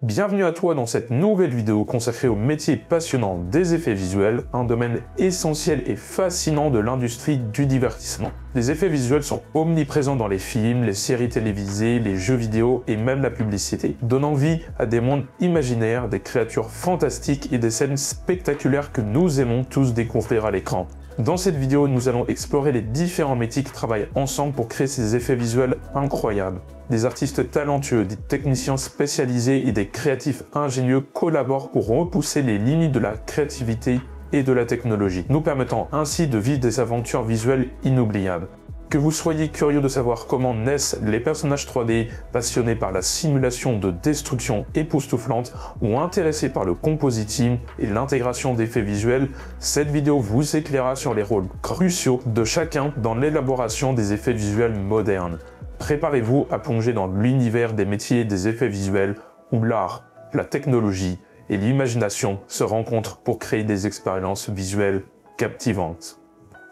Bienvenue à toi dans cette nouvelle vidéo consacrée au métier passionnant des effets visuels, un domaine essentiel et fascinant de l'industrie du divertissement. Les effets visuels sont omniprésents dans les films, les séries télévisées, les jeux vidéo et même la publicité, donnant vie à des mondes imaginaires, des créatures fantastiques et des scènes spectaculaires que nous aimons tous découvrir à l'écran. Dans cette vidéo, nous allons explorer les différents métiers qui travaillent ensemble pour créer ces effets visuels incroyables. Des artistes talentueux, des techniciens spécialisés et des créatifs ingénieux collaborent pour repousser les limites de la créativité et de la technologie, nous permettant ainsi de vivre des aventures visuelles inoubliables. Que vous soyez curieux de savoir comment naissent les personnages 3D, passionnés par la simulation de destruction époustouflante ou intéressés par le compositing et l'intégration d'effets visuels, cette vidéo vous éclairera sur les rôles cruciaux de chacun dans l'élaboration des effets visuels modernes. Préparez-vous à plonger dans l'univers des métiers des effets visuels où l'art, la technologie et l'imagination se rencontrent pour créer des expériences visuelles captivantes.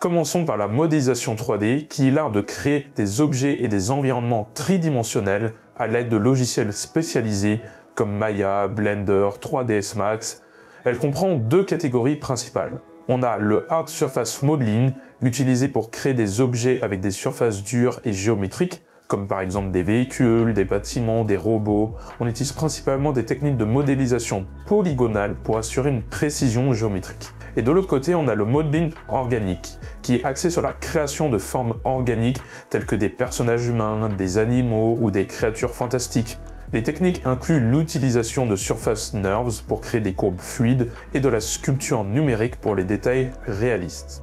Commençons par la modélisation 3D, qui est l'art de créer des objets et des environnements tridimensionnels à l'aide de logiciels spécialisés comme Maya, Blender, 3ds Max. Elle comprend deux catégories principales. On a le Hard Surface Modeling, utilisé pour créer des objets avec des surfaces dures et géométriques, comme par exemple des véhicules, des bâtiments, des robots. On utilise principalement des techniques de modélisation polygonale pour assurer une précision géométrique. Et de l'autre côté, on a le modeling organique, qui est axé sur la création de formes organiques telles que des personnages humains, des animaux ou des créatures fantastiques. Les techniques incluent l'utilisation de surface nerves pour créer des courbes fluides et de la sculpture numérique pour les détails réalistes.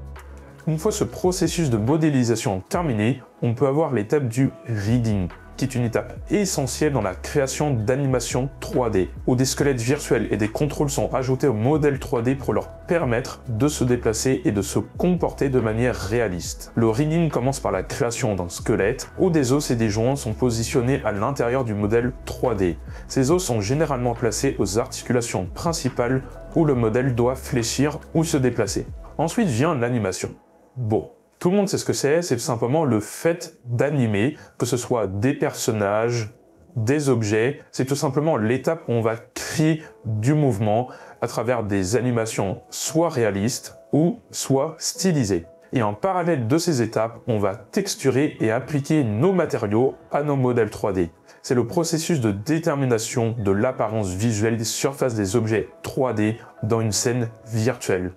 Une fois ce processus de modélisation terminé, on peut avoir l'étape du rigging, qui est une étape essentielle dans la création d'animations 3D, où des squelettes virtuels et des contrôles sont ajoutés au modèle 3D pour leur permettre de se déplacer et de se comporter de manière réaliste. Le rigging commence par la création d'un squelette, où des os et des joints sont positionnés à l'intérieur du modèle 3D. Ces os sont généralement placés aux articulations principales où le modèle doit fléchir ou se déplacer. Ensuite vient l'animation. Bon. Tout le monde sait ce que c'est simplement le fait d'animer, que ce soit des personnages, des objets, c'est tout simplement l'étape où on va créer du mouvement à travers des animations soit réalistes ou soit stylisées. Et en parallèle de ces étapes, on va texturer et appliquer nos matériaux à nos modèles 3D. C'est le processus de détermination de l'apparence visuelle des surfaces des objets 3D dans une scène virtuelle.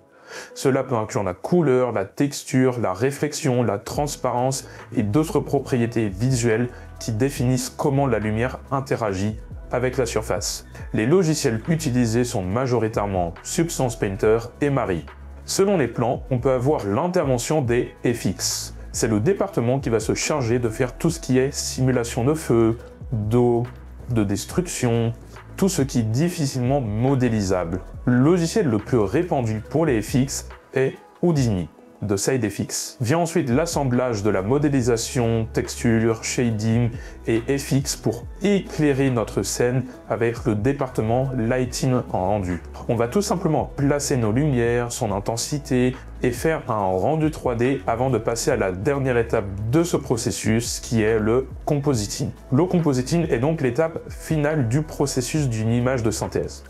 Cela peut inclure la couleur, la texture, la réflexion, la transparence et d'autres propriétés visuelles qui définissent comment la lumière interagit avec la surface. Les logiciels utilisés sont majoritairement Substance Painter et Mari. Selon les plans, on peut avoir l'intervention des FX. C'est le département qui va se charger de faire tout ce qui est simulation de feu, d'eau, de destruction, tout ce qui est difficilement modélisable. Le logiciel le plus répandu pour les FX est Houdini, de SideFX. Vient ensuite l'assemblage de la modélisation, texture, shading et FX pour éclairer notre scène avec le département Lighting en rendu. On va tout simplement placer nos lumières, son intensité et faire un rendu 3D avant de passer à la dernière étape de ce processus qui est le compositing. Le compositing est donc l'étape finale du processus d'une image de synthèse.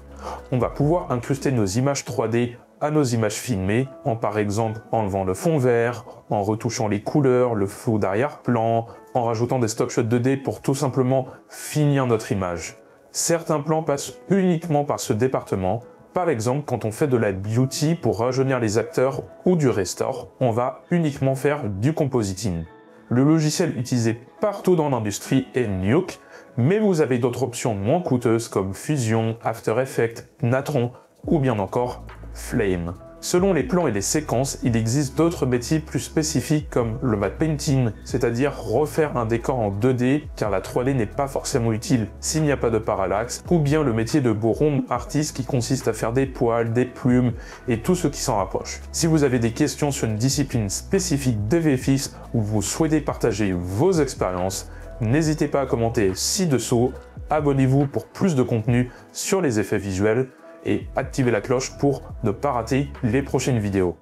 On va pouvoir incruster nos images 3D à nos images filmées, en par exemple enlevant le fond vert, en retouchant les couleurs, le flou d'arrière-plan, en rajoutant des stock shots 2D pour tout simplement finir notre image. Certains plans passent uniquement par ce département. Par exemple, quand on fait de la beauty pour rajeunir les acteurs ou du restore, on va uniquement faire du compositing. Le logiciel utilisé partout dans l'industrie est Nuke, mais vous avez d'autres options moins coûteuses comme Fusion, After Effects, Natron ou bien encore Flame. Selon les plans et les séquences, il existe d'autres métiers plus spécifiques comme le matte painting, c'est-à-dire refaire un décor en 2D car la 3D n'est pas forcément utile s'il n'y a pas de parallaxe, ou bien le métier de background artist qui consiste à faire des poils, des plumes et tout ce qui s'en rapproche. Si vous avez des questions sur une discipline spécifique des VFX ou vous souhaitez partager vos expériences, n'hésitez pas à commenter ci-dessous, abonnez-vous pour plus de contenu sur les effets visuels et activez la cloche pour ne pas rater les prochaines vidéos.